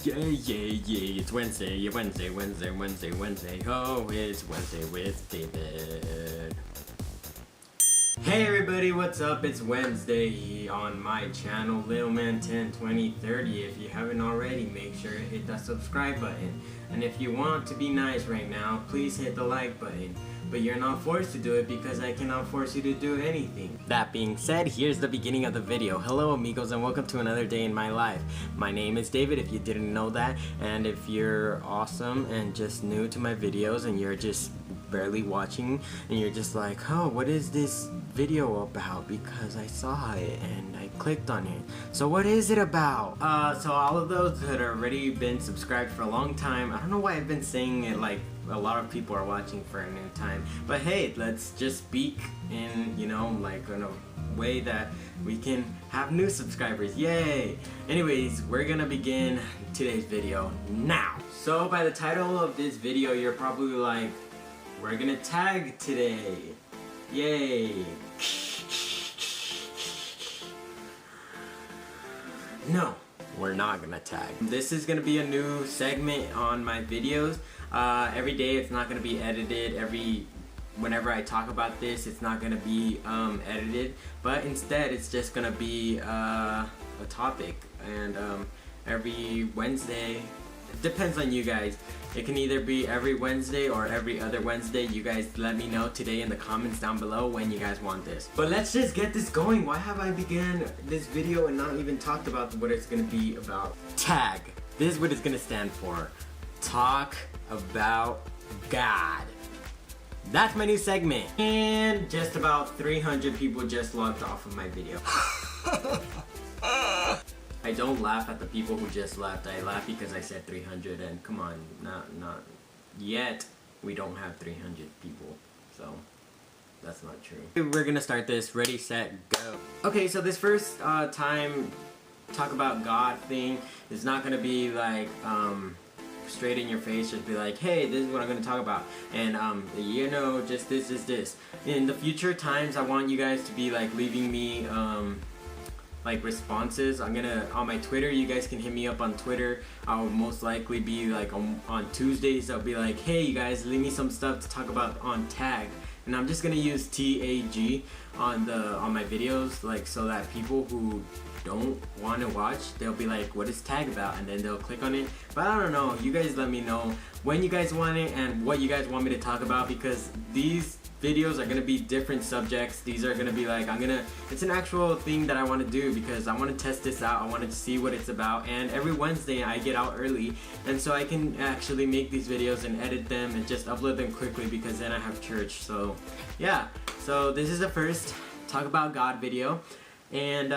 Yeah, it's Wednesday, Wednesday. Oh, it's Wednesday with David. Hey everybody, what's up? It's Wednesday on my channel, Little Man 10 20 30. If you haven't already, make sure to hit that subscribe button. And if you want to be nice right now, please hit the like button. But you're not forced to do it because I cannot force you to do anything. That being said, here's the beginning of the video. Hello amigos and welcome to another day in my life. My name is David if you didn't know that, and if you're awesome and just new to my videos and you're just barely watching and you're just like, oh, what is this video about? Because I saw it and I clicked on it. So what is it about? So all of those that have already been subscribed for a long time, I don't know why I've been saying it like a lot of people are watching for a new time, but hey, let's just speak in, you know, like in a way that we can have new subscribers. Yay! Anyways, we're gonna begin today's video now. So by the title of this video, you're probably like, we're gonna tag today. Yay! No, we're not gonna tag. This is gonna be a new segment on my videos. Every day it's not gonna be edited. Whenever I talk about this, it's not gonna be edited, but instead it's just gonna be a topic. And every Wednesday, it depends on you guys. It can either be every Wednesday or every other Wednesday. You guys let me know today in the comments down below when you guys want this. But let's just get this going. Why have I began this video and not even talked about what it's gonna be about? Tag. This is what it's gonna stand for. Talk about God. That's my new segment. And just about 300 people just logged off of my video. I don't laugh at the people who just left. I laugh because I said 300, and come on, not yet. We don't have 300 people, so that's not true. We're gonna start this. Ready, set, go. Okay, so this first time talk about God thing is not gonna be like straight in your face. Just be like, hey, this is what I'm gonna talk about, and you know, just this is this. In the future times, I want you guys to be like leaving me like responses. I'm gonna, on my Twitter, you guys can hit me up on Twitter. I'll most likely be like on Tuesdays, I'll be like, hey you guys, leave me some stuff to talk about on tag, and I'm just gonna use TAG on my videos, like, so that people who don't want to watch, they'll be like, what is tag about, and then they'll click on it. But I don't know, you guys let me know when you guys want it and what you guys want me to talk about, because these videos are gonna be different subjects. These are gonna be like, it's an actual thing that I want to do because I want to test this out. I want to see what it's about, and every Wednesday I get out early, and so I can actually make these videos and edit them and just upload them quickly because then I have church. So yeah, so this is the first talk about God video. And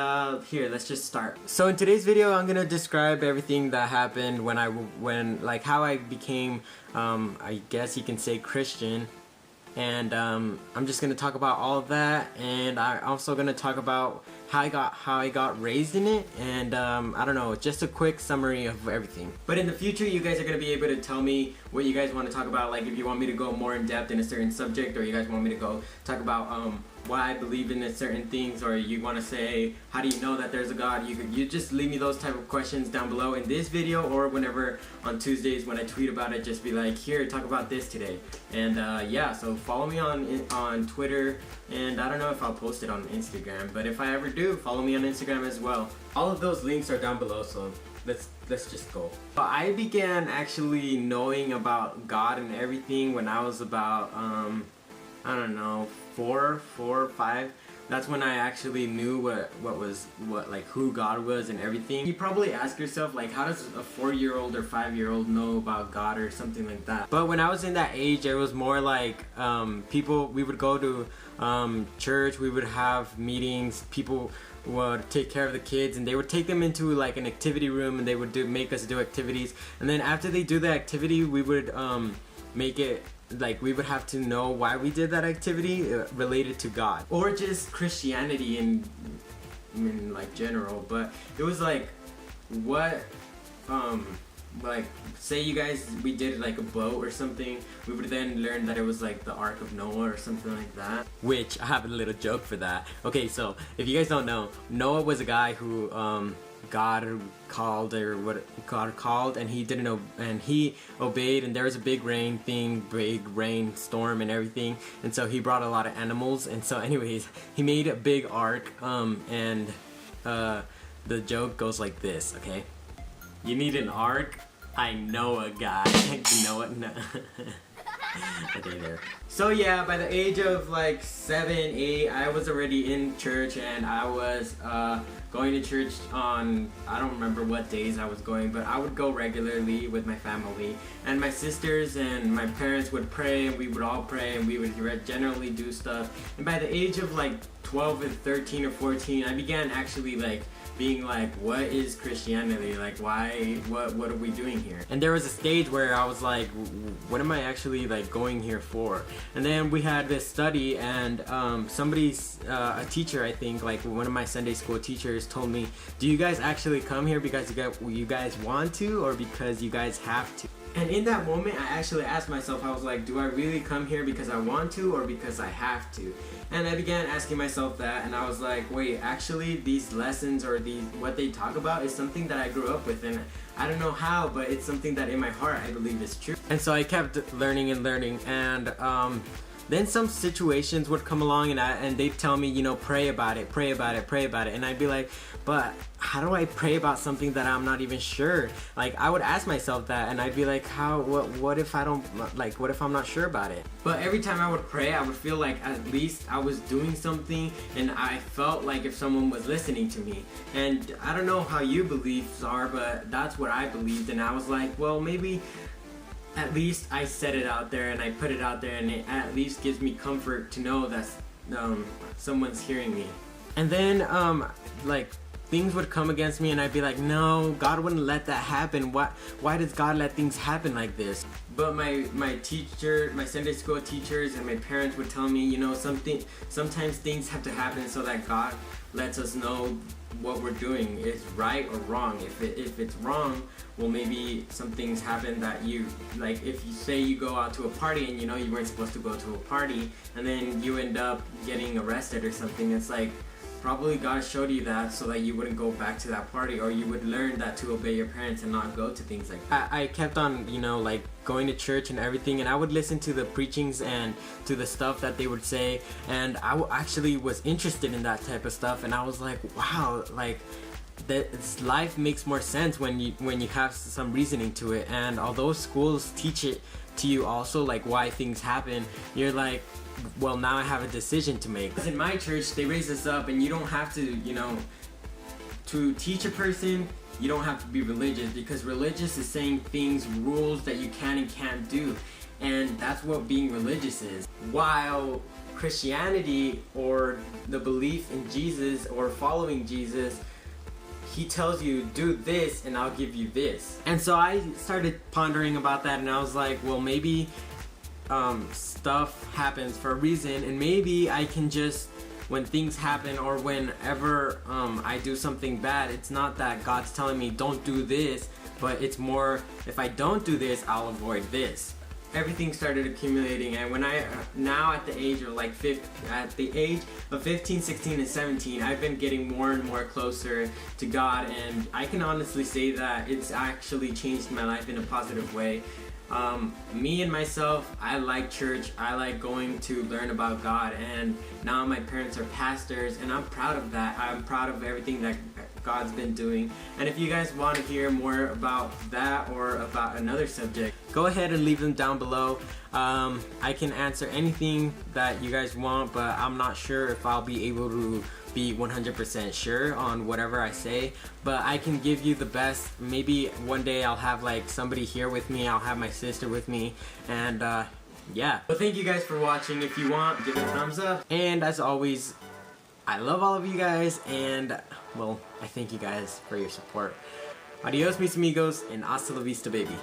here, let's just start. So in today's video, I'm gonna describe everything that happened when like how I became, I guess you can say, Christian. And I'm just gonna talk about all of that, and I'm also gonna talk about how I got raised in it, and I don't know, just a quick summary of everything. But in the future, you guys are gonna be able to tell me what you guys want to talk about, like if you want me to go more in depth in a certain subject, or you guys want me to go talk about why I believe in certain things, or you want to say, how do you know that there's a God? You just leave me those type of questions down below in this video, or whenever on Tuesdays when I tweet about it, just be like, here, talk about this today. And yeah, so follow me on Twitter, and I don't know if I'll post it on Instagram, but if I ever do, follow me on Instagram as well. All of those links are down below, so let's just go. I began actually knowing about God and everything when I was about I don't know, 4 or 5. That's when I actually knew what like who God was and everything. You probably ask yourself, like, how does a 4-year-old or 5-year-old know about God or something like that? But when I was in that age, it was more like we would go to church, we would have meetings, people would take care of the kids, and they would take them into like an activity room, and they would make us do activities, and then after they do the activity, we would make it like we would have to know why we did that activity related to God or just Christianity in like general. But it was like, what like, say you guys, we did like a boat or something, we would then learn that it was like the Ark of Noah or something like that, which I have a little joke for that. Okay, so if you guys don't know, Noah was a guy who God called, or what God called, and he didn't and he obeyed, and there was a big rain storm and everything, and so he brought a lot of animals, and so anyways, he made a big ark, and the joke goes like this, okay? You need an ark? I know a guy. You know what? No. Okay, there. So yeah, by the age of like 7, 8, I was already in church, and I was going to church on, I don't remember what days I was going, but I would go regularly with my family, and my sisters and my parents would pray, and we would all pray, and we would generally do stuff. And by the age of like 12 or 13 or 14, I began actually like being like, what is Christianity? Like, why, what are we doing here? And there was a stage where I was like, what am I actually like going here for? And then we had this study, and a teacher, I think, like one of my Sunday school teachers told me, do you guys actually come here because you guys want to, or because you guys have to? And in that moment, I actually asked myself, I was like, do I really come here because I want to, or because I have to? And I began asking myself that, and I was like, wait, actually these lessons, or what they talk about, is something that I grew up with, and I don't know how, but it's something that in my heart I believe is true. And so I kept learning and learning, and then some situations would come along, and they'd tell me, you know, pray about it, pray about it, pray about it. And I'd be like, but how do I pray about something that I'm not even sure? Like, I would ask myself that, and I'd be like, what if I don't, like, what if I'm not sure about it? But every time I would pray, I would feel like at least I was doing something, and I felt like if someone was listening to me. And I don't know how your beliefs are, but that's what I believed, and I was like, well, maybe at least I said it out there, and I put it out there, and it at least gives me comfort to know that someone's hearing me. And then like things would come against me, and I'd be like, no, God wouldn't let that happen. Why does God let things happen like this? But my teacher, my Sunday school teachers, and my parents would tell me, you know, sometimes things have to happen so that God lets us know what we're doing is right or wrong. If it's wrong, well, maybe some things happen that you, like, if you say you go out to a party and you know you weren't supposed to go to a party, and then you end up getting arrested or something, it's like, probably God showed you that so that you wouldn't go back to that party, or you would learn that to obey your parents and not go to things like that. I kept on, you know, like going to church and everything, and I would listen to the preachings and to the stuff that they would say, and I actually was interested in that type of stuff, and I was like, wow, like this life makes more sense when you have some reasoning to it. And although schools teach it to you also, like why things happen, you're like, well, now I have a decision to make. In my church, they raise us up, and you don't have to, you know, to teach a person, you don't have to be religious, because religious is saying things, rules that you can and can't do, and that's what being religious is. While Christianity, or the belief in Jesus or following Jesus, he tells you, do this and I'll give you this. And so I started pondering about that, and I was like, well, maybe stuff happens for a reason, and maybe I can just, when things happen, or whenever I do something bad, it's not that God's telling me don't do this, but it's more, if I don't do this, I'll avoid this. Everything started accumulating, and when now at the age of like 15, 16, and 17, I've been getting more and more closer to God, and I can honestly say that it's actually changed my life in a positive way. Me and myself, I like church, I like going to learn about God, and now my parents are pastors, and I'm proud of that. I'm proud of everything that God's been doing. And if you guys want to hear more about that or about another subject, go ahead and leave them down below. I can answer anything that you guys want, but I'm not sure if I'll be able to be 100% sure on whatever I say, but I can give you the best. Maybe one day I'll have like somebody here with me, I'll have my sister with me, and yeah. Well, thank you guys for watching. If you want, give it a thumbs up, and as always, I love all of you guys, and well, I thank you guys for your support. Adios mis amigos, and hasta la vista baby.